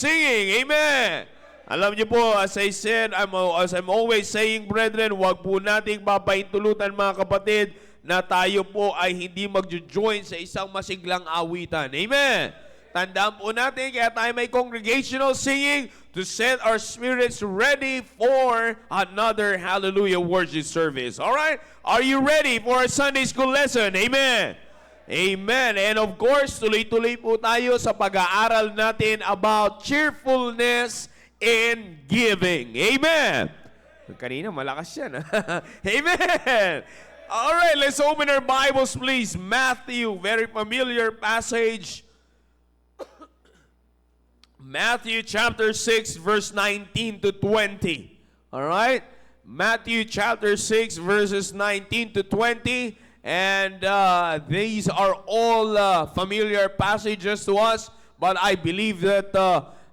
Singing. Amen. Alam niyo po, as I said, as I'm always saying, brethren, wag po nating papaintulutan mga kapatid na tayo po ay hindi magjo-join sa isang masiglang awitan. Amen. Tandaan po natin, kaya tayo may congregational singing to set our spirits ready for another hallelujah worship service. All right? Are you ready for a Sunday school lesson? Amen. Amen. And of course, tuloy-tuloy po tayo sa pag-aaral natin about cheerfulness in giving. Amen. Kanina, malakas yan. Amen. All right, let's open our Bibles, please. Matthew, very familiar passage. Matthew chapter 6, verse 19 to 20. All right? Matthew chapter 6, verses 19 to 20. And these are all familiar passages to us, but I believe that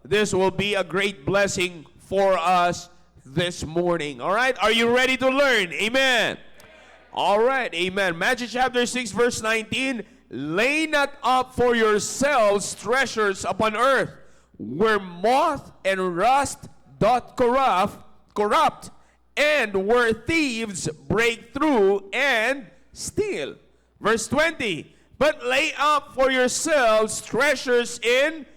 this will be a great blessing for us this morning. All right? Are you ready to learn? Amen. All right. Amen. Matthew chapter 6, verse 19. Lay not up for yourselves treasures upon earth, where moth and rust doth corrupt, and where thieves break through and steal. Verse 20, but lay up for yourselves treasures in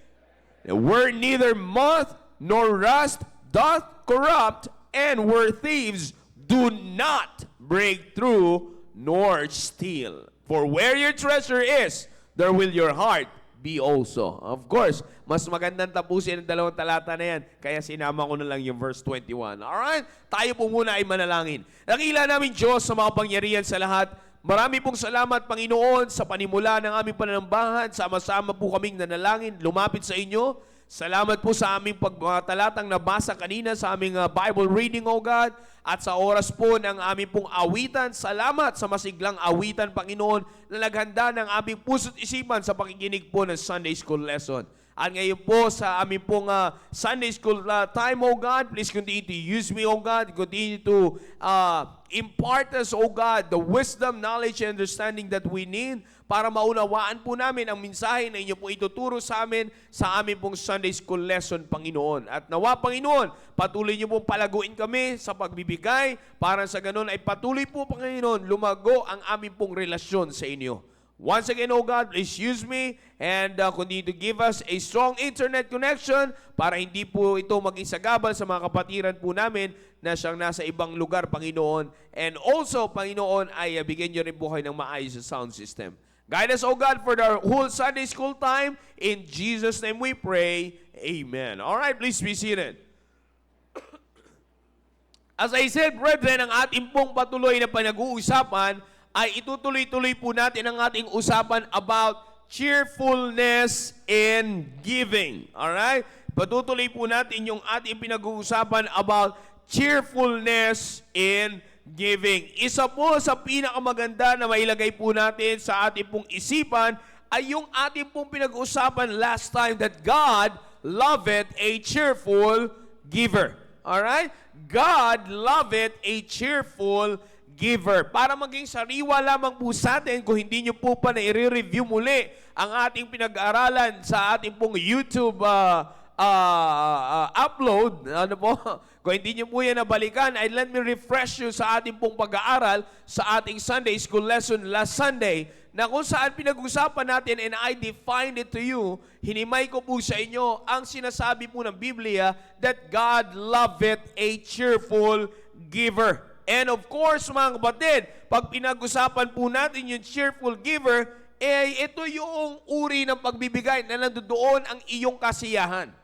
where neither moth nor rust doth corrupt, and where thieves do not break through nor steal. For where your treasure is, there will your heart be also. Of course, mas magandang tapusin ang dalawang talata na yan, kaya sinama ko na lang yung verse 21. Alright? Tayo po muna ay manalangin. Dakila namin Diyos sa mga pangyarihan sa lahat. Marami pong salamat, Panginoon, sa panimula ng aming pananambahan. Sama-sama po kaming nanalangin, lumapit sa inyo. Salamat po sa aming pagtalatang nabasa kanina sa aming Bible reading, O God, at sa oras po ng aming pong awitan. Salamat sa masiglang awitan, Panginoon, na naghanda ng aming puso't isipan sa pakikinig po ng Sunday School lesson. At ngayon po sa aming pong Sunday School time, O God, please continue to use me, O God. Continue to impart us, O God, the wisdom, knowledge, and understanding that we need para maunawaan po namin ang mensahe na inyo po ituturo sa amin sa aming pong Sunday School lesson, Panginoon. At nawa, Panginoon, patuloy niyo pong palaguin kami sa pagbibigay para sa ganun ay patuloy po, Panginoon, lumago ang aming pong relasyon sa inyo. Once again, O God, please use me and continue to give us a strong internet connection para hindi po ito maging sagabal sa mga kapatiran po namin na siyang nasa ibang lugar, Panginoon. And also, Panginoon, ay bigyan niyo rin po kayo ng maayos sa sound system. Guide us, O God, for the whole Sunday school time. In Jesus' name we pray. Amen. All right, please be seated. As I said, brethren, ang ating pong patuloy na panag-uusapan ay itutuloy-tuloy po natin ang ating usapan about cheerfulness in giving. All right? Patutuloy po natin yung ating pinag-uusapan about cheerfulness in giving. Isa po sa pinakamaganda na mailagay po natin sa ating pong isipan ay yung ating pong pinag-uusapan last time that God loveth a cheerful giver. Alright? God loveth a cheerful giver. Para maging sariwa lamang po sa atin, kung hindi nyo po pa na i-review muli ang ating pinag-aaralan sa ating pong YouTube upload, ano po, kung hindi nyo po yan nabalikan, ay let me refresh you sa ating pong pag-aaral sa ating Sunday School lesson last Sunday, na kung saan pinag-usapan natin and I defined it to you, hinimay ko po sa inyo ang sinasabi po ng Biblia that God loveth a cheerful giver. And of course, mga kapatid, pag pinag-usapan po natin yung cheerful giver, ito yung uri ng pagbibigay na nandoon ang iyong kasiyahan.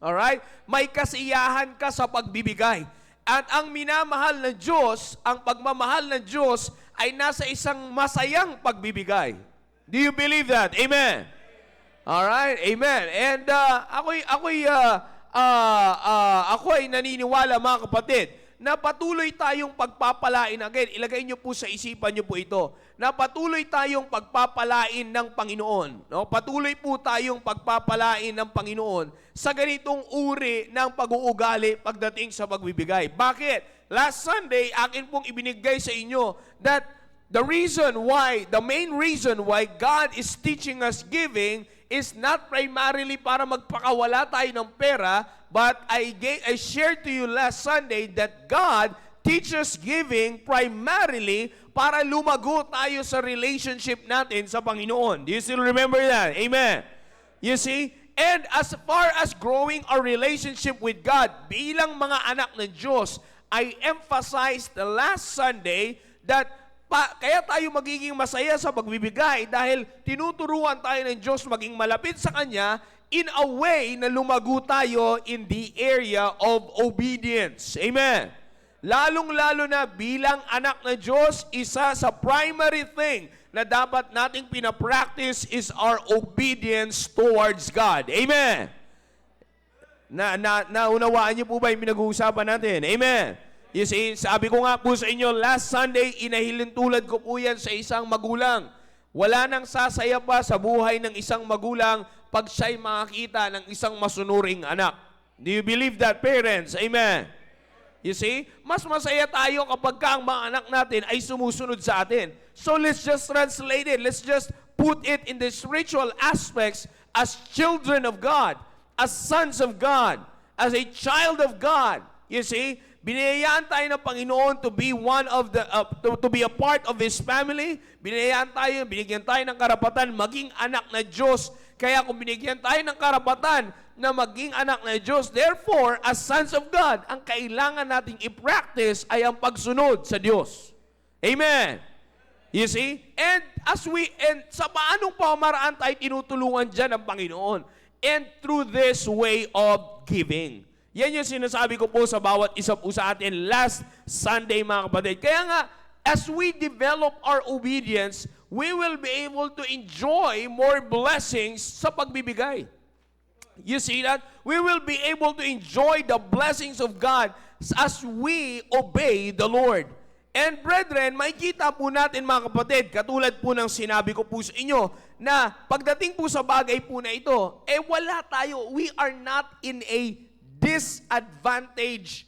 Alright? May kasiyahan ka sa pagbibigay. At ang minamahal ng Diyos, ang pagmamahal ng Diyos ay nasa isang masayang pagbibigay. Do you believe that? Amen? Alright? Amen. And ako ay naniniwala, mga kapatid, na patuloy tayong pagpapalain. Again, ilagay nyo po sa isipan nyo po ito, na patuloy tayong pagpapalain ng Panginoon. No? Patuloy po tayong pagpapalain ng Panginoon sa ganitong uri ng pag-uugali pagdating sa pagbibigay. Bakit? Last Sunday, akin pong ibinigay sa inyo that the main reason why God is teaching us giving is not primarily para magpakawala tayo ng pera, but I shared to you last Sunday that God teaches giving primarily para lumago tayo sa relationship natin sa Panginoon. Do you still remember that? Amen. You see? And as far as growing our relationship with God, bilang mga anak ng Diyos, I emphasized the last Sunday that kaya tayo magiging masaya sa pagbibigay dahil tinuturuan tayo ng Diyos maging malapit sa Kanya in a way na lumago tayo in the area of obedience. Amen. Lalong-lalo na bilang anak ng Diyos, isa sa primary thing na dapat nating pinapractice is our obedience towards God. Amen. Naunawaan niyo po ba yung pinag-uusapan natin? Amen. You see, sabi ko nga po sa inyo, last Sunday, inahilin tulad ko po yan sa isang magulang. Wala nang sasaya pa sa buhay ng isang magulang pag siya'y makakita ng isang masunuring anak. Do you believe that, parents? Amen. You see, mas masaya tayo kapag ang mga anak natin ay sumusunod sa atin. So let's just translate it. Let's just put it in the spiritual aspects as children of God, as sons of God, as a child of God. You see, biniyayaan tayo ng Panginoon to be one of the to be a part of His family. Binigyan tayo ng karapatan maging anak na Diyos. Kaya kung binigyan tayo ng karapatan na maging anak na Diyos, therefore, as sons of God, ang kailangan nating i-practice ay ang pagsunod sa Diyos. Amen. You see? And sa paanong pamaraan tayo tinutulungan dyan ng Panginoon? And through this way of giving. Yan yung sinasabi ko po sa bawat isa po sa atin last Sunday, mga kapatid. Kaya nga, as we develop our obedience, we will be able to enjoy more blessings sa pagbibigay. You see that? We will be able to enjoy the blessings of God as we obey the Lord. And brethren, makikita po natin mga kapatid, katulad po ng sinabi ko po sa inyo, na pagdating po sa bagay po na ito, wala tayo, we are not in a disadvantage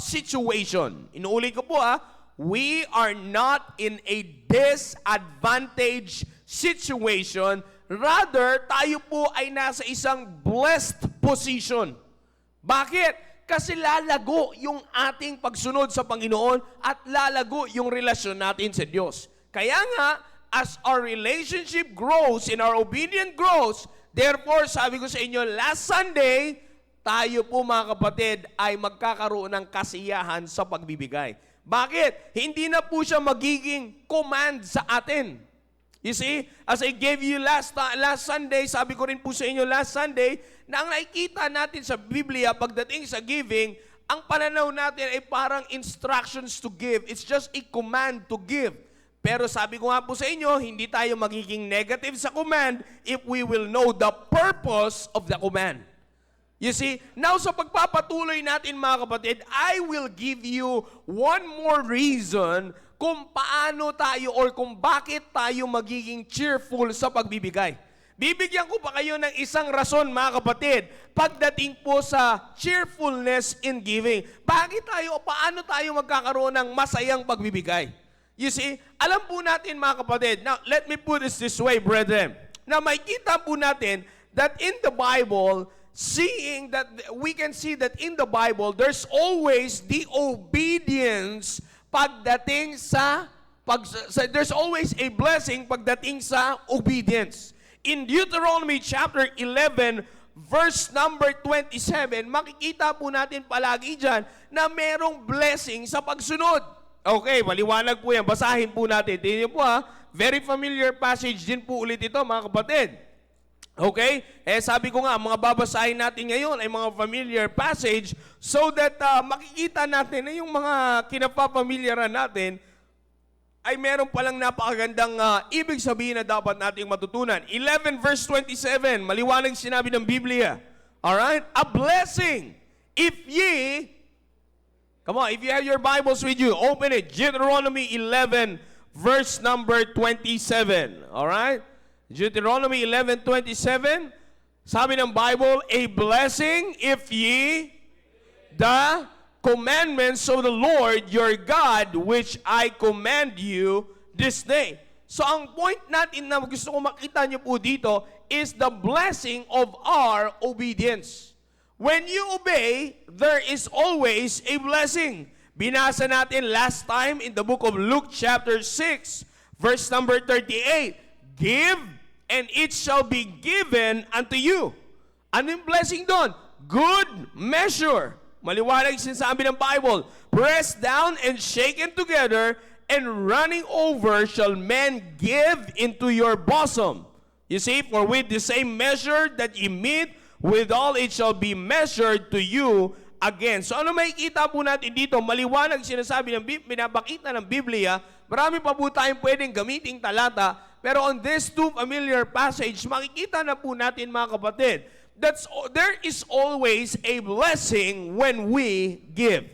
situation. Inuulit ko po we are not in a disadvantage situation. Rather, tayo po ay nasa isang blessed position. Bakit? Kasi lalago yung ating pagsunod sa Panginoon at lalago yung relasyon natin sa Diyos. Kaya nga, as our relationship grows and our obedience grows, therefore, sabi ko sa inyo last Sunday, tayo po mga kapatid ay magkakaroon ng kasiyahan sa pagbibigay. Bakit? Hindi na po siya magiging command sa atin. You see, as I gave you last Sunday, sabi ko rin po sa inyo last Sunday, na ang nakikita natin sa Biblia pagdating sa giving, ang pananaw natin ay parang instructions to give. It's just a command to give. Pero sabi ko nga po sa inyo, hindi tayo magiging negative sa command if we will know the purpose of the command. You see, now sa pagpapatuloy natin mga kapatid, I will give you one more reason kung paano tayo or kung bakit tayo magiging cheerful sa pagbibigay. Bibigyan ko pa kayo ng isang rason mga kapatid pagdating po sa cheerfulness in giving. Bakit tayo, paano tayo magkakaroon ng masayang pagbibigay? You see, alam po natin mga kapatid, now let me put it this way, brethren, na makikita po natin that in the Bible, we can see that in the Bible, there's always the obedience pagdating there's always a blessing pagdating sa obedience. In Deuteronomy chapter 11, verse number 27, makikita po natin palagi dyan na merong blessing sa pagsunod. Okay, maliwanag po yan. Basahin po natin. Tingnan po very familiar passage din po ulit ito mga kapatid. Okay? Sabi ko nga, mga babasahin natin ngayon ay mga familiar passage so that makikita natin na yung mga kinapapamilyaran natin ay meron palang napakagandang ibig sabihin na dapat nating matutunan. 11 verse 27, maliwanag sinabi ng Biblia. Alright? A blessing if ye, come on, if you have your Bibles with you, open it. Deuteronomy 11 verse number 27. Alright? Deuteronomy 11:27, sabi ng Bible, a blessing if ye the commandments of the Lord your God which I command you this day. So ang point natin na gusto ko makita nyo po dito is the blessing of our obedience. When you obey, there is always a blessing. Binasa natin last time in the book of Luke chapter 6, verse number 38. Give, and it shall be given unto you. Ano yung blessing doon? Good measure. Maliwanag sinasabi ng Bible. Pressed down and shaken together, and running over shall men give into your bosom. You see, for with the same measure that ye meet, withal it shall be measured to you again. So ano makikita po natin dito? Maliwanag sinasabi ng binabakita ng Biblia. Marami pa po tayong pwedeng gamiting talata. Pero on this two familiar passage, makikita na po natin mga kapatid, there is always a blessing when we give.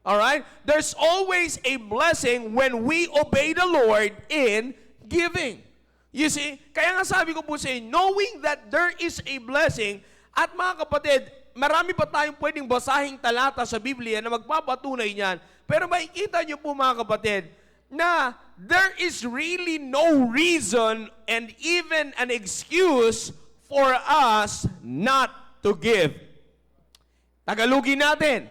Alright? There's always a blessing when we obey the Lord in giving. You see, kaya nga sabi ko po sa inyo, knowing that there is a blessing, at mga kapatid, marami pa tayong pwedeng basahing talata sa Biblia na magpapatunay niyan, pero makikita niyo po mga kapatid, na there is really no reason and even an excuse for us not to give. Tagalogin natin.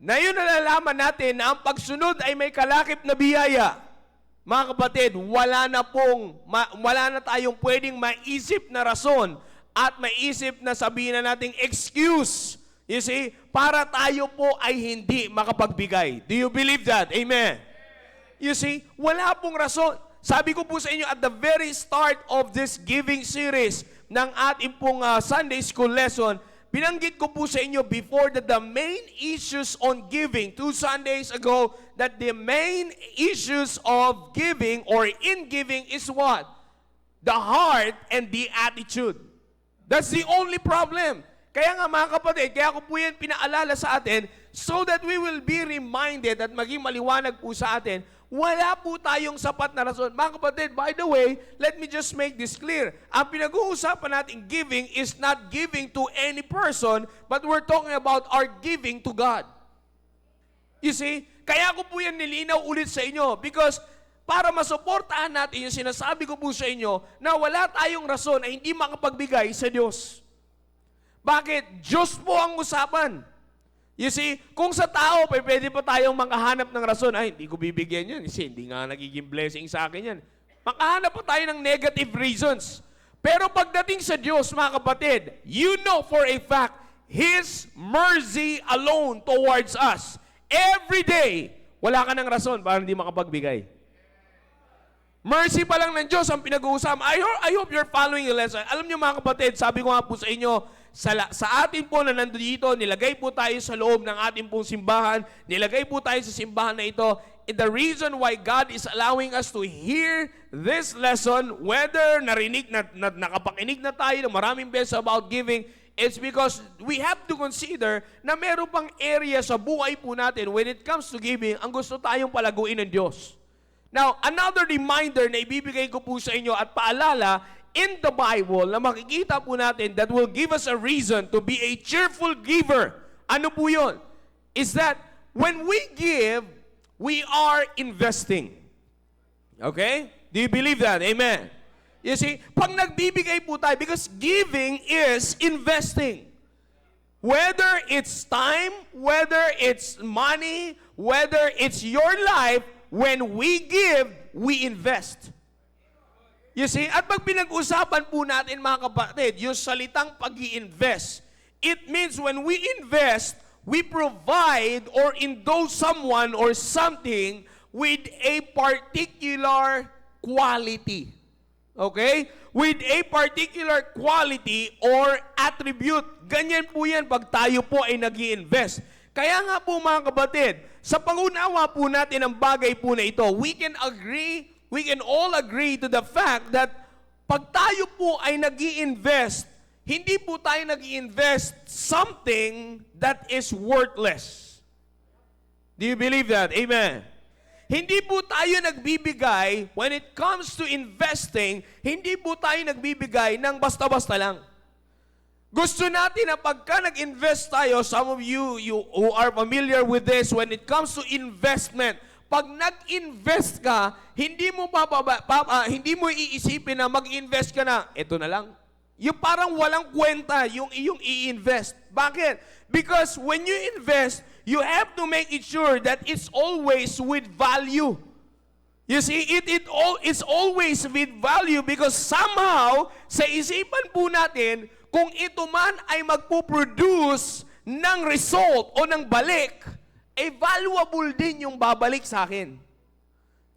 Ngayon nalalaman natin na ang pagsunod ay may kalakip na biyaya. Mga kapatid, wala na tayong pwedeng maisip na rason at maisip na sabihin na nating excuse, you see, para tayo po ay hindi makapagbigay. Do you believe that? Amen. You see, wala pong rason. Sabi ko po sa inyo at the very start of this giving series ng ating pong Sunday school lesson, binanggit ko po sa inyo before that the main issues on giving, 2 Sundays ago, that the main issues of giving or in giving is what? The heart and the attitude. That's the only problem. Kaya nga mga kapatid, kaya ko po yan pinaalala sa atin so that we will be reminded at maging maliwanag po sa atin, wala po tayong sapat na rason. Mga kapatid, by the way, let me just make this clear. Ang pinag-uusapan natin giving is not giving to any person, but we're talking about our giving to God. You see? Kaya ko po yan nilinaw ulit sa inyo because para masuportahan natin yung sinasabi ko po sa inyo na wala tayong rason na hindi makapagbigay sa Diyos. Bakit? Diyos po ang usapan. You see, kung sa tao, pwede pa tayong makahanap ng rason, ay, hindi ko bibigyan yan, kasi hindi nga nagiging blessing sa akin yan. Makahanap pa tayo ng negative reasons. Pero pagdating sa Diyos, mga kapatid, you know for a fact, His mercy alone towards us, every day, wala ka ng rason para hindi makapagbigay. Mercy pa lang ng Diyos ang pinag-uusapan. I hope you're following the lesson. Alam niyo mga kapatid, sabi ko nga po sa inyo, sa atin po na nandito dito, nilagay po tayo sa loob ng ating pong simbahan, nilagay po tayo sa simbahan na ito, the reason why God is allowing us to hear this lesson, whether nakapakinig na tayo ng maraming beses about giving, it's because we have to consider na meron pang area sa buhay po natin when it comes to giving, ang gusto tayong palaguin ng Diyos. Now, another reminder na ibibigay ko po sa inyo at paalala, in the Bible na makikita po natin that will give us a reason to be a cheerful giver. Ano po yun? Is that when we give, we are investing. Okay? Do you believe that? Amen. You see, pag nagbibigay po tayo, because giving is investing. Whether it's time, whether it's money, whether it's your life, when we give, we invest. You see, at pag pinag-usapan po natin mga kapatid, yung salitang pag-i-invest, it means when we invest, we provide or endorse someone or something with a particular quality. Okay? With a particular quality or attribute. Ganyan po yan pag tayo po ay nag-i-invest. Kaya nga po mga kapatid, sa pangunawa po natin ang bagay po na ito, we can all agree to the fact that pag tayo po ay nag-i-invest, hindi po tayo nag-i-invest something that is worthless. Do you believe that? Amen. Hindi po tayo nagbibigay, when it comes to investing, hindi po tayo nagbibigay ng basta-basta lang. Gusto natin na pagka nag-invest tayo, some of you who are familiar with this, when it comes to investment, Pag nag-invest ka, hindi mo hindi mo iisipin na mag-invest ka na, eto na lang. Yung parang walang kwenta yung iyong i-invest. Bakit? Because when you invest, you have to make it sure that it's always with value. You see, it's always with value because somehow, sa isipan po natin, kung ito man ay magpuproduce ng result o ng balik, valuable din yung babalik sa akin.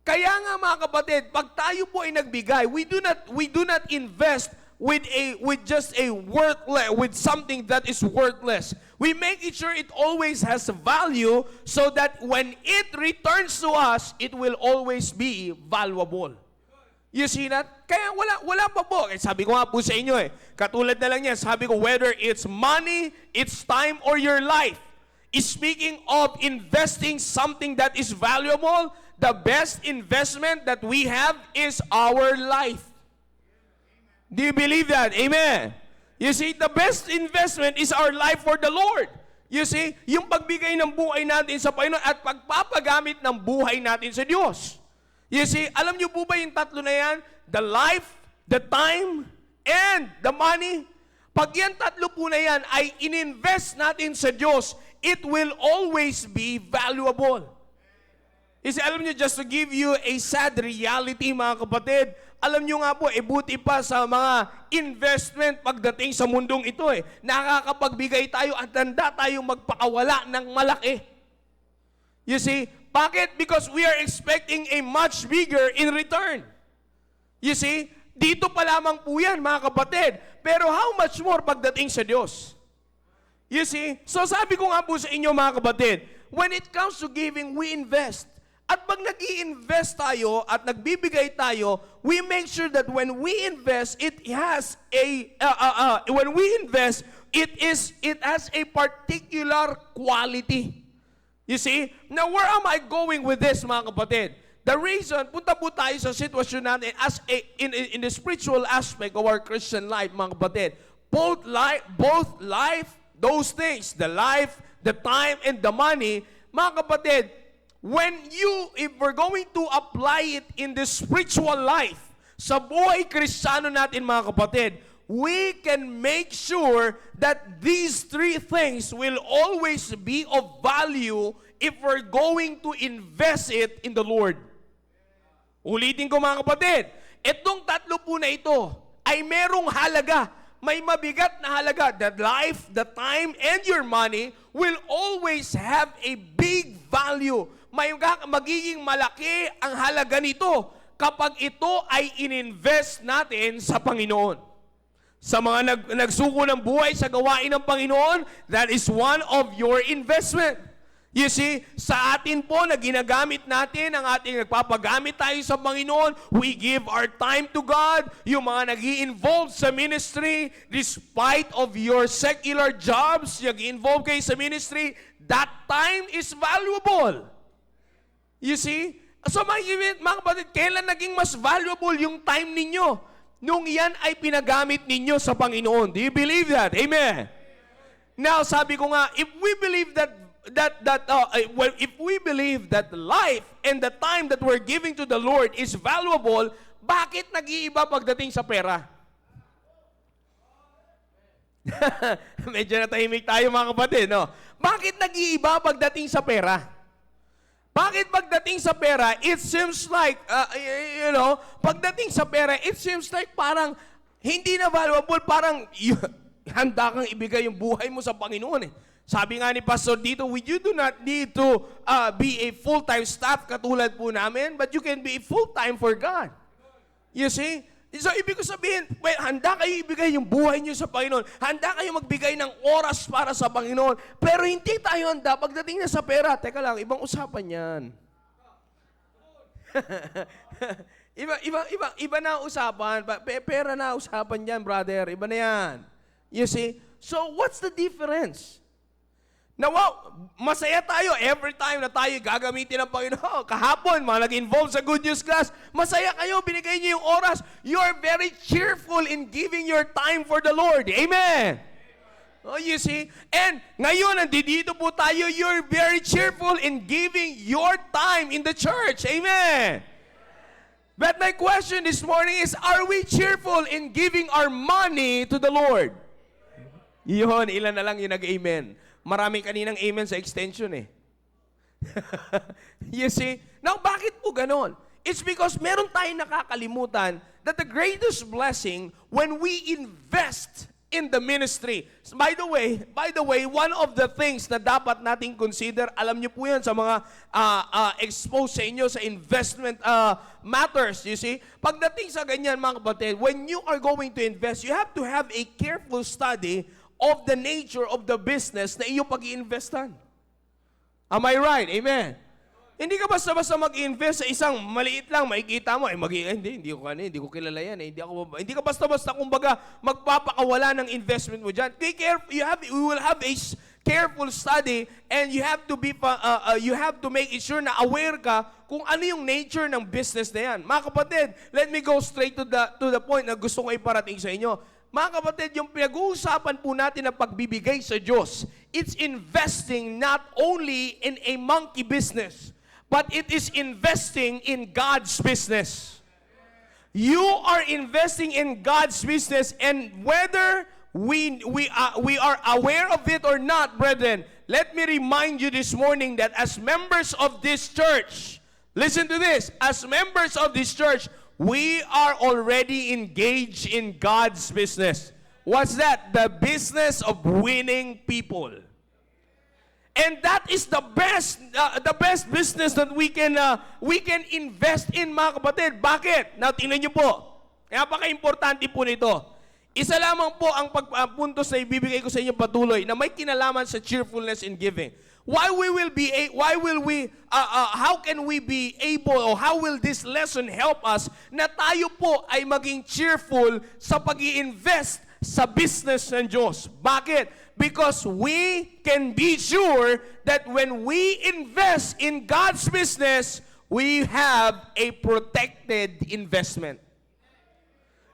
Kaya nga mga kapatid, pag tayo po ay nagbigay, we do not invest with something that is worthless. We make it sure it always has value so that when it returns to us, it will always be valuable. You see that? Kaya wala pa po. Sabi ko nga po sa inyo katulad na lang yan, sabi ko whether it's money, it's time, or your life. Speaking of investing something that is valuable, the best investment that we have is our life. Do you believe that? Amen. You see, the best investment is our life for the Lord. You see, yung pagbigay ng buhay natin sa Panginoon at pagpapagamit ng buhay natin sa Diyos. You see, alam niyo po ba yung tatlo na yan? The life, the time, and the money. Pag yan tatlo po na yan ay ininvest natin sa Diyos, it will always be valuable. You see, alam niyo, just to give you a sad reality, mga kapatid, alam niyo nga po, buti pa sa mga investment pagdating sa mundong ito nakakapagbigay tayo at handa tayong magpakawala ng malaki. You see, bakit? Because we are expecting a much bigger in return. You see, dito pa lamang po yan, mga kapatid. Pero how much more pagdating sa Diyos? You see, so sabi ko nga po sa inyo, mga kapatid, when it comes to giving, we invest. At pag nag-i-invest tayo at nagbibigay tayo, we make sure that when we invest, it has a particular quality. You see? Now, where am I going with this, mga kapatid? The reason, punta po tayo sa sitwasyon natin in the spiritual aspect of our Christian life, mga kapatid. Both life, those things, the life, the time, and the money, mga kapatid, if we're going to apply it in the spiritual life, sa buhay Kristiyano natin, mga kapatid, we can make sure that these three things will always be of value if we're going to invest it in the Lord. Ulitin ko, mga kapatid, itong tatlo po na ito ay merong halaga. May mabigat na halaga. The life, the time, and your money will always have a big value. Magiging malaki ang halaga nito kapag ito ay ininvest natin sa Panginoon. Sa mga nagsuko ng buhay sa gawain ng Panginoon, that is one of your investment. You see, sa atin po na ginagamit natin, nagpapagamit tayo sa Panginoon, we give our time to God. Yung mga nag-i-involve sa ministry, despite of your secular jobs, nag-i-involve kayo sa ministry, that time is valuable. You see? So mga kapatid, kailan naging mas valuable yung time ninyo? Nung yan ay pinagamit ninyo sa Panginoon. Do you believe that? Amen. Now, sabi ko nga, if we believe that life and the time that we're giving to the Lord is valuable, bakit nag-iiba pagdating sa pera? Medyo natahimik tayo, mga kapatid, no? Bakit nag-iiba pagdating sa pera? Bakit pagdating sa pera, it seems like, pagdating sa pera, it seems like parang hindi na valuable, parang handa kang ibigay yung buhay mo sa Panginoon Sabi nga ni Pastor dito, you do not need to be a full-time staff katulad po namin, but you can be full-time for God. You see? So, ibig ko sabihin, handa kayo ibigay yung buhay niyo sa Panginoon. Handa kayo magbigay ng oras para sa Panginoon. Pero hindi tayo handa pagdating na sa pera. Teka lang, ibang usapan yan. iba na usapan. Pera na usapan yan, brother. Iba na yan. You see? So, what's the difference? Now, masaya tayo every time na tayo gagamitin ng Panginoon. Kahapon, mga nag-involve sa Good News Class, masaya kayo, binigay niyo yung oras. You are very cheerful in giving your time for the Lord. Amen. Oh, you see? And ngayon, nandito po tayo, you're very cheerful in giving your time in the church. Amen. But my question this morning is, are we cheerful in giving our money to the Lord? Yun, ilan na lang yung nag-amen. Marami kaninang amen sa extension eh. You see? Now, bakit po ganon? It's because meron tayong nakakalimutan that the greatest blessing when we invest in the ministry. By the way, one of the things na dapat nating consider, alam niyo po yan sa mga expose sa inyo sa investment matters, you see? Pagdating sa ganyan, mga kapatid, when you are going to invest, you have to have a careful study of the nature of the business na iyong pag-iinvestan. Am I right? Amen. Hindi ka basta-basta mag-invest sa isang maliit lang, makikita mo, hindi ko kilala yan. Hindi ka basta-basta, kumbaga, magpapakawala ng investment mo dyan. Be careful, you will have a careful study and you have to make sure na aware ka kung ano yung nature ng business na yan. Mga kapatid, let me go straight to the point na gusto ko iparating sa inyo. Mga kapatid, yung pinag-uusapan po natin na pagbibigay sa Diyos, it's investing not only in a monkey business, but it is investing in God's business. You are investing in God's business, and whether we are aware of it or not, brethren, let me remind you this morning that as members of this church, listen to this, as members of this church, we are already engaged in God's business. What's that? The business of winning people. And that is the best business that we can invest in, mga kapatid. Bakit? Now, tingnan niyo po. Kaya paka-importante po nito. Isa lamang po ang pagpuntos na ibibigay ko sa inyo patuloy na may kinalaman sa cheerfulness in giving. How can we be able, or how will this lesson help us na tayo po ay maging cheerful sa pag-i-invest sa business ng Diyos? Bakit? Because we can be sure that when we invest in God's business, we have a protected investment.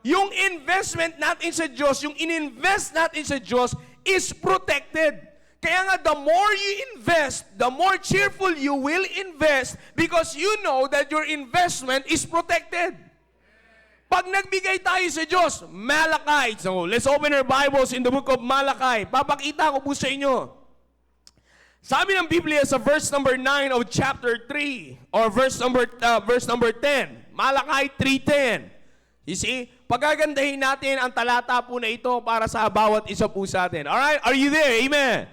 Yung investment natin sa Diyos, yung ininvest natin sa Diyos is protected. Kaya nga, the more you invest, the more cheerful you will invest because you know that your investment is protected. Pag nagbigay tayo sa Diyos, Malachi. So, let's open our Bibles in the book of Malachi. Papakita ko po sa inyo. Sabi ng Biblia sa verse number 9 of chapter 3 or verse number 10. Malachi 3:10. You see, pagagandahin natin ang talata po na ito para sa bawat isa po sa atin. Alright? Are you there? Amen.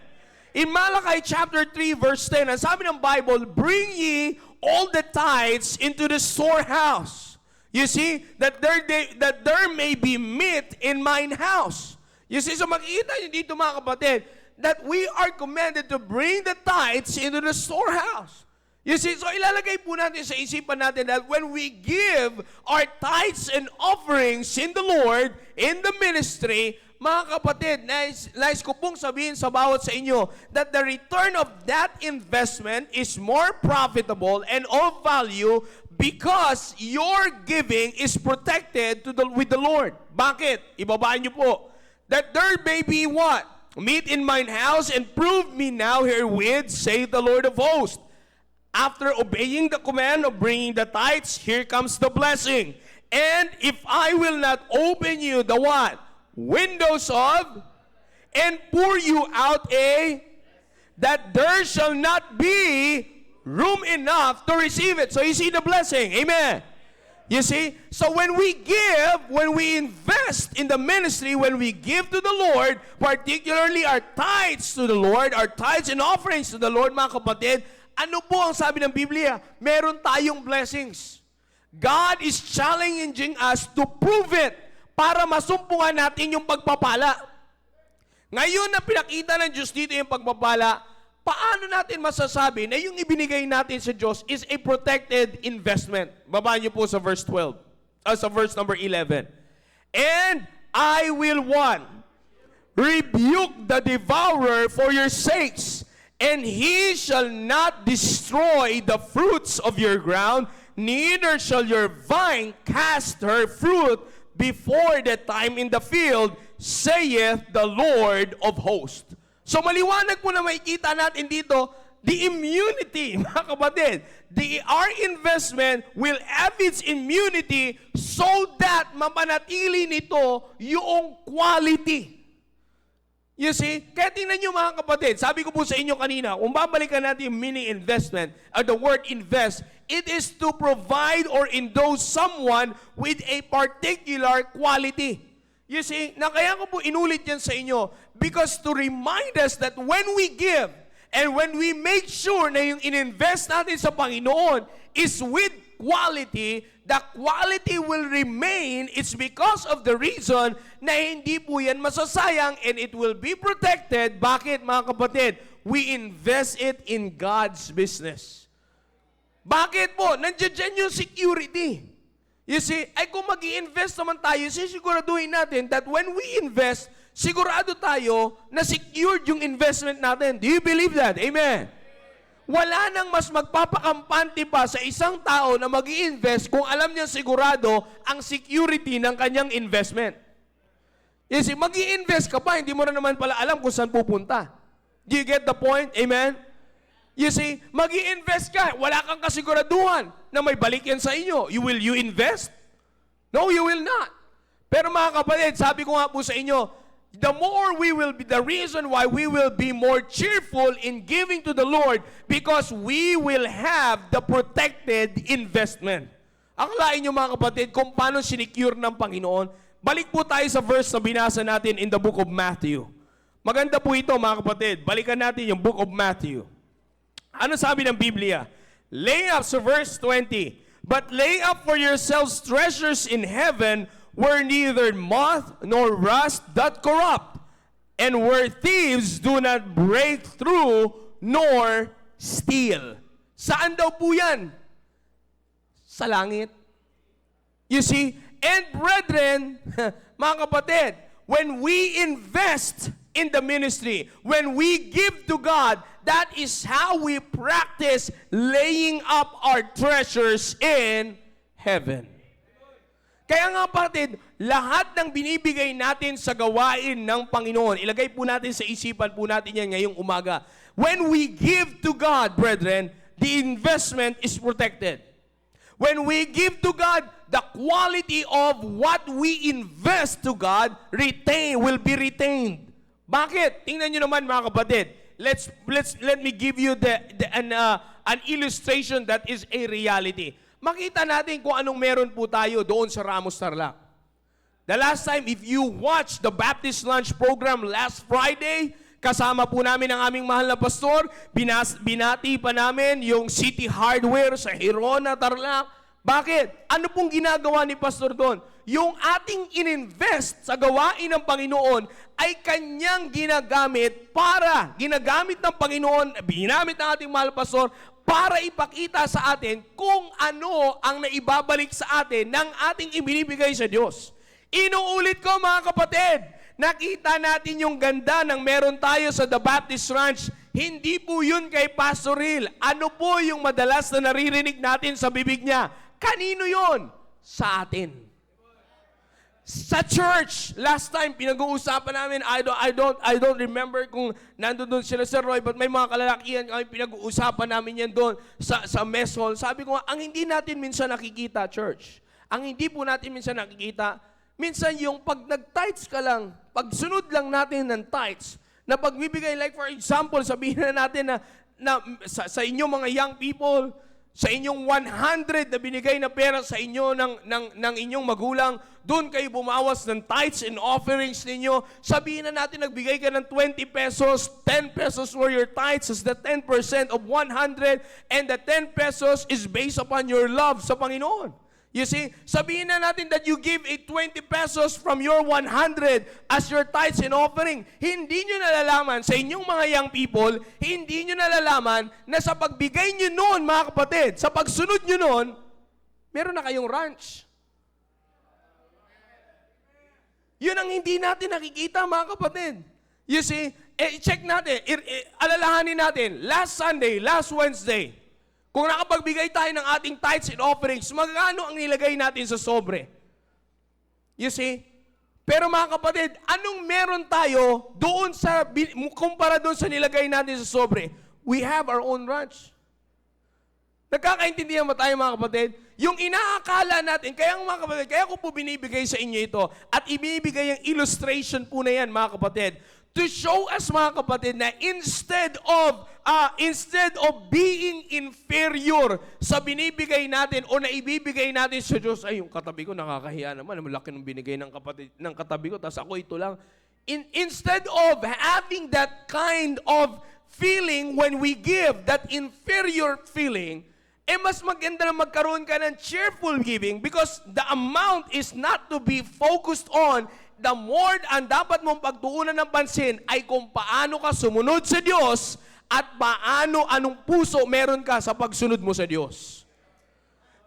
In Malachi chapter 3 verse 10, ang sabi ng Bible, bring ye all the tithes into the storehouse. You see, that there may be meat in mine house. You see, so makikita nyo dito, mga kapatid, that we are commanded to bring the tithes into the storehouse. You see, so ilalagay po natin sa isipan natin that when we give our tithes and offerings in the Lord, in the ministry, mga kapatid, nais ko pong sabihin sa bawat sa inyo that the return of that investment is more profitable and of value because your giving is protected with the Lord. Bakit? Ibabaan niyo po. That there may be what? Meat in mine house, and prove me now herewith, saith the Lord of hosts. After obeying the command of bringing the tithes, here comes the blessing. And if I will not open you the what? Windows of, and pour you out that there shall not be room enough to receive it. So you see the blessing. Amen. You see? So when we give, when we invest in the ministry, when we give to the Lord, particularly our tithes to the Lord, our tithes and offerings to the Lord, mga kapatid, ano po ang sabi ng Biblia? Meron tayong blessings. God is challenging us to prove it para masumpungan natin yung pagpapala. Ngayon na pinakita ng Diyos dito yung pagpapala, paano natin masasabi na yung ibinigay natin sa Diyos is a protected investment? Babaan niyo po sa verse 12. Sa verse number 11. And I will one, rebuke the devourer for your sakes, and he shall not destroy the fruits of your ground, neither shall your vine cast her fruit before the time in the field, saith the Lord of hosts. So maliwanag po na makikita natin dito, the immunity, mga kapatid. Our investment will have its immunity so that mapanatili nito yung quality. You see, kaya tingnan nyo mga kapatid, sabi ko po sa inyo kanina, kung babalikan natin yung mini investment, or the word invest, it is to provide or endorse someone with a particular quality. You see, na kaya ko po inulit yan sa inyo, because to remind us that when we give, and when we make sure na yung ininvest natin sa Panginoon is with quality, the quality will remain. It's because of the reason na hindi po yan masasayang and it will be protected. Bakit mga kapatid? We invest it in God's business. Bakit po? Nandiyan dyan yung security. You see, ay kung mag-i-invest naman tayo, sisiguraduhin natin that when we invest, sigurado tayo na secured yung investment natin. Do you believe that? Amen. Wala nang mas magpapakampante pa sa isang tao na mag-i-invest kung alam niya sigurado ang security ng kanyang investment. You see, mag-i-invest ka pa, hindi mo na naman pala alam kung saan pupunta. Do you get the point? Amen? You see, mag-i-invest ka, wala kang kasiguraduhan na may balik yan sa inyo. Will you invest? No, you will not. Pero mga kapatid, sabi ko nga po sa inyo, the more we will be, the reason why we will be more cheerful in giving to the Lord, because we will have the protected investment. Akalain nyo mga kapatid, kung paano sinecure ng Panginoon. Balik po tayo sa verse na binasa natin in the book of Matthew. Maganda po ito mga kapatid. Balikan natin yung book of Matthew. Ano sabi ng Biblia? Lay up, sa verse 20, but lay up for yourselves treasures in heaven, where neither moth nor rust doth corrupt, and where thieves do not break through nor steal. Saan daw po yan? Sa langit. You see, and brethren, mga kapatid, when we invest in the ministry, when we give to God, that is how we practice laying up our treasures in heaven. Kaya nga kapatid, lahat ng binibigay natin sa gawain ng Panginoon, ilagay po natin sa isipan po natin yan ngayong umaga. When we give to God, brethren, the investment is protected. When we give to God, the quality of what we invest to God will be retained. Bakit? Tingnan nyo naman mga kapatid. Let me give you an illustration that is a reality. Makita natin kung anong meron po tayo doon sa Ramos Tarlac. The last time, if you watch the Baptist Lunch Program last Friday, kasama po namin ang aming mahal na pastor, binati pa namin yung City Hardware sa Hirona, Tarlac. Bakit? Ano pong ginagawa ni pastor doon? Yung ating ininvest sa gawain ng Panginoon ay kanyang ginagamit ng Panginoon, ginamit ng ating mahal na pastor, para ipakita sa atin kung ano ang naibabalik sa atin ng ating ibinibigay sa Diyos. Inuulit ko mga kapatid, nakita natin yung ganda ng meron tayo sa The Baptist Ranch. Hindi po yun kay Pastor Hill. Ano po yung madalas na naririnig natin sa bibig niya? Kanino yun? Sa atin. Sa church, last time pinag-uusapan namin, I don't remember kung nandoon sila Sir Roy, but may mga kalalakihan kami pinag-uusapan namin yan doon sa mess hall. Sabi ko nga, ang hindi natin minsan nakikita, church, ang hindi po natin minsan nakikita, minsan yung pag nag-tithes ka lang, pag sunod lang natin ng tithes, na pagbibigay, like for example, sabihin na natin na sa inyo mga young people, sa inyong 100 na binigay na pera sa inyo ng inyong magulang, doon kayo bumawas ng tithes and offerings ninyo. Sabihin na natin, nagbigay ka ng 20 pesos, 10 pesos were your tithes, is the 10% of 100, and the 10 pesos is based upon your love sa Panginoon. You see, sabihin na natin that you give 20 pesos from your 100 as your tithes and offering. Hindi nyo nalalaman, sa inyong mga young people, hindi nyo nalalaman na sa pagbigay nyo noon, mga kapatid, sa pagsunod nyo noon, meron na kayong ranch. Yun ang hindi natin nakikita, mga kapatid. You see, check natin, alalahanin natin, last Sunday, last Wednesday, kung nakapagbigay tayo ng ating tithes and offerings, magkano ang nilagay natin sa sobre? You see, Pero mga kapatid, anong meron tayo doon sa, kumpara doon sa nilagay natin sa sobre? We have our own ranch. Nagkakaintindihan ba tayo mga kapatid? Yung inaakala natin, kaya mga kapatid, kaya ko po binibigay sa inyo ito at ibibigay yung illustration po na yan mga kapatid to show us mga kapatid na instead of being inferior sa binibigay natin o naibibigay natin sa Diyos, ay yung katabi ko nakakahiya naman, malaki ng binigay ng katabi ko, tapos ako ito lang. Instead of having that kind of feeling when we give, that inferior feeling, mas maganda na magkaroon ka ng cheerful giving because the amount is not to be focused on. The more ang dapat mong pagtuunan ng pansin ay kung paano ka sumunod sa Diyos at anong puso meron ka sa pagsunod mo sa Diyos.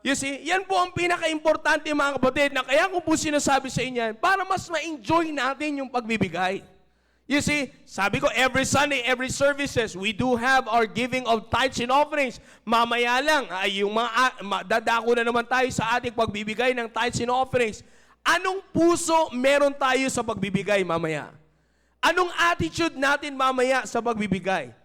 You see, yan po ang pinaka-importante mga kapatid na kaya ko po sinasabi sa inyo para mas ma-enjoy natin yung pagbibigay. You see, sabi ko, every Sunday, every services, we do have our giving of tithes and offerings. Mamaya lang, ay yung dadako na naman tayo sa ating pagbibigay ng tithes and offerings. Anong puso meron tayo sa pagbibigay mamaya? Anong attitude natin mamaya sa pagbibigay?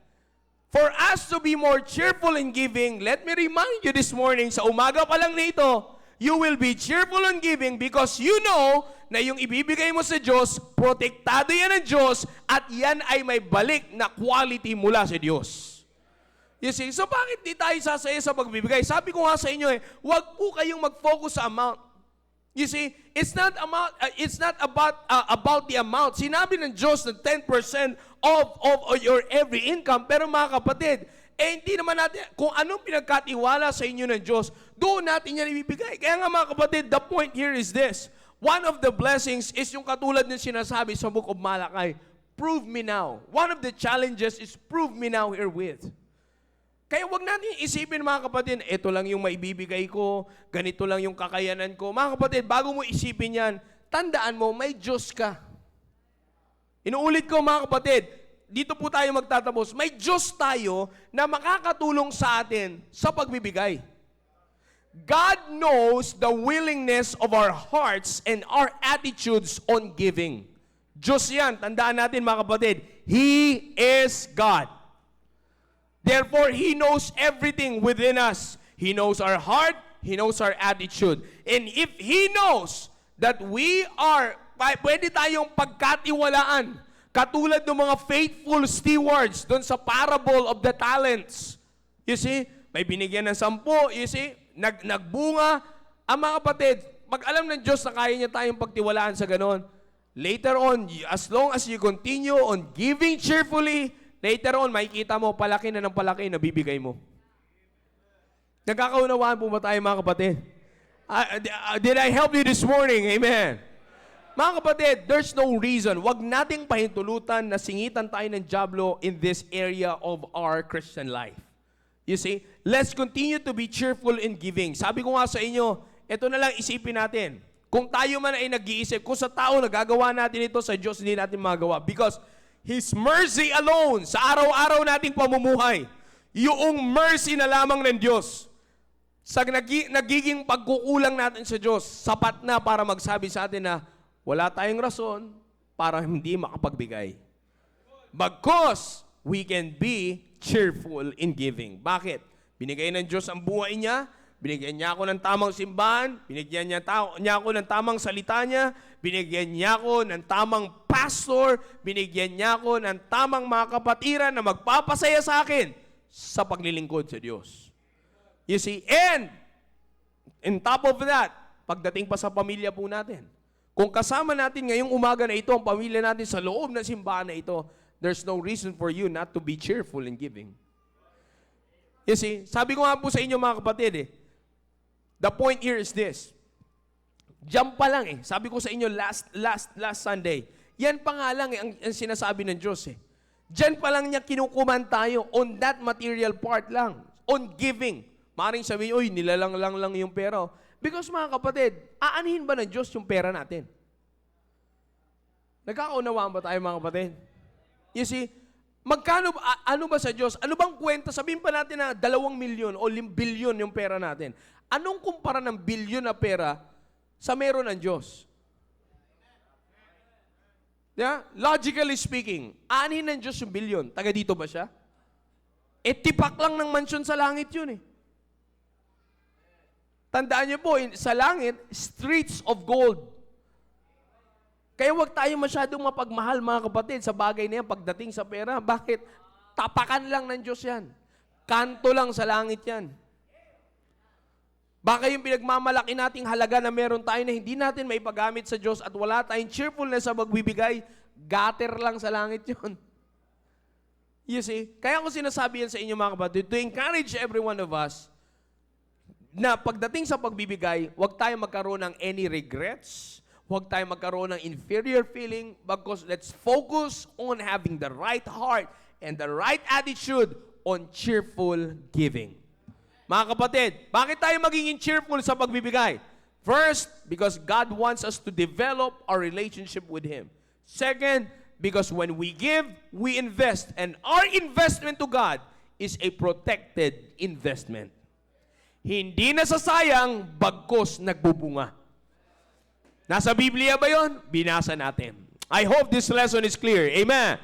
For us to be more cheerful in giving, let me remind you this morning, sa umaga pa lang nito, you will be cheerful in giving because you know na yung ibibigay mo sa Diyos, protektado yan ng Diyos at yan ay may balik na quality mula sa Diyos. You see, so bakit di tayo sasaya sa pagbibigay? Sabi ko nga sa inyo huwag po kayong mag-focus sa amount. You see, it's not about the amount. Sinabi ng Diyos na 10% of your every income, pero mga kapatid, hindi naman natin, kung anong pinagkatiwala sa inyo ng Diyos, doon natin yan ibibigay. Kaya nga mga kapatid, the point here is this. One of the blessings is yung katulad ng sinasabi sa Book of Malachi, prove me now. One of the challenges is prove me now herewith. Kaya wag natin isipin mga kapatid, ito lang yung maibibigay ko, ganito lang yung kakayanan ko. Mga kapatid, bago mo isipin yan, tandaan mo, may Diyos ka. Inuulit ko mga kapatid, dito po tayo magtatapos. May Diyos tayo na makakatulong sa atin sa pagbibigay. God knows the willingness of our hearts and our attitudes on giving. Diyos yan, tandaan natin mga kapatid, He is God. Therefore, He knows everything within us. He knows our heart, He knows our attitude. And if He knows that pwede tayong pagkatiwalaan, katulad ng mga faithful stewards doon sa parable of the talents. You see, may binigyan ng 10, you see, nagbunga. Ang mga kapatid, mag-alam ng Diyos na kaya niya tayong pagtiwalaan sa ganon. Later on, as long as you continue on giving cheerfully, later on, makikita mo, palaki na ng palaki na bibigay mo. Nagkakaunawaan po ba tayo mga kapatid? Did I help you this morning? Amen. Mga kapatid, there's no reason. Wag nating pahintulutan na singitan tayo ng dyablo in this area of our Christian life. You see, let's continue to be cheerful in giving. Sabi ko nga sa inyo, ito na lang isipin natin. Kung tayo man ay nag-iisip, kung sa tao nagagawa natin ito, sa Diyos hindi natin magawa. Because His mercy alone, sa araw-araw nating pamumuhay, yung mercy na lamang ng Diyos, sa nagiging pagkukulang natin sa Diyos, sapat na para magsabi sa atin na wala tayong rason para hindi makapagbigay. Because we can be cheerful in giving. Bakit? Binigay ng Diyos ang buhay niya, binigyan niya ako ng tamang simbahan, binigyan niya ako ng tamang salita niya, binigyan niya ako ng tamang pastor, binigyan niya ako ng tamang mga kapatiran na magpapasaya sa akin sa paglilingkod sa Diyos. You see, and on top of that, pagdating pa sa pamilya po natin, kung kasama natin ngayong umaga na ito, ang pamilya natin sa loob ng simbahan na ito, there's no reason for you not to be cheerful in giving. You see, sabi ko nga po sa inyo mga kapatid the point here is this. Diyan pa lang sabi ko sa inyo last Sunday, yan pa nga lang ang sinasabi ng Diyos Diyan pa lang niya kinukuman tayo on that material part lang, on giving. Maring sabihin, oy, nilalang lang yung pera. Because mga kapatid, aanhin ba ng Diyos yung pera natin? Nagkakaunawaan ba tayo mga kapatid? You see, magkano, ano ba sa Diyos? Ano bang kwenta? Sabihin pa natin na 2 milyon o 5 bilyon yung pera natin. Anong kumpara ng bilyon na pera sa meron ng Diyos? Yeah? Logically speaking, ani ng Diyos yung bilyon. Taga dito ba siya? Tipak lang ng mansyon sa langit yun eh. Tandaan niyo po, sa langit, streets of gold. Kaya huwag tayo masyadong mapagmahal, mga kapatid, sa bagay na yan pagdating sa pera. Bakit? Tapakan lang ng Diyos yan. Kanto lang sa langit yan. Baka yung pinagmamalaki nating halaga na meron tayo na hindi natin maipagamit sa Diyos at wala tayong cheerfulness sa magbibigay, gutter lang sa langit yun. You see? Kaya ko sinasabi yan sa inyo, mga kapatid, to encourage every one of us na pagdating sa pagbibigay, huwag tayo magkaroon ng any regrets, huwag tayo magkaroon ng inferior feeling, because let's focus on having the right heart and the right attitude on cheerful giving. Mga kapatid, bakit tayo magiging cheerful sa pagbibigay? First, because God wants us to develop our relationship with Him. Second, because when we give, we invest. And our investment to God is a protected investment. Hindi nasasayang, bagkos nagbubunga. Nasa Biblia ba yon? Binasa natin. I hope this lesson is clear. Amen.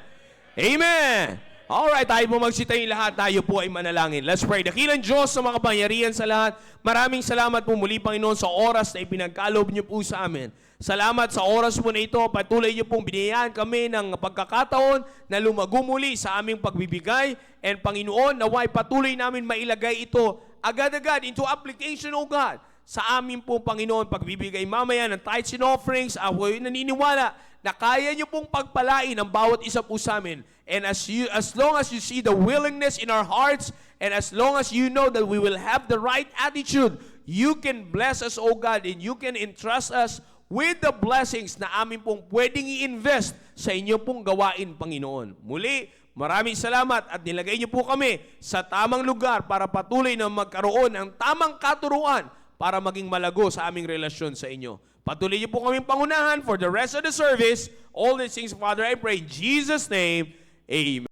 Amen. Alright, tayo po magsitayin lahat. Tayo po ay manalangin. Let's pray. Dakilang Diyos sa mga kapangyarihan sa lahat. Maraming salamat po muli, Panginoon, sa oras na ipinagkaloob niyo po sa amin. Salamat sa oras po na ito. Patuloy niyo pong biniyayaan kami ng pagkakataon na lumago muli sa aming pagbibigay. And Panginoon, naway patuloy namin mailagay ito agad-agad into application, O God, sa amin po, Panginoon, pagbibigay mamaya ng tithes and offerings. Ako'y naniniwala na kaya niyo pong pagpalain ang bawat isa po sa amin. And as long as you see the willingness in our hearts, and as long as you know that we will have the right attitude, you can bless us, O God, and you can entrust us with the blessings na amin pong pwedeng i-invest sa inyo pong gawain, Panginoon. Muli, maraming salamat at nilagay niyo po kami sa tamang lugar para patuloy na magkaroon ng tamang katuruan para maging malago sa aming relasyon sa inyo. Patuloy niyo po kaming pangunahan for the rest of the service. All these things, Father, I pray in Jesus' name, Amen.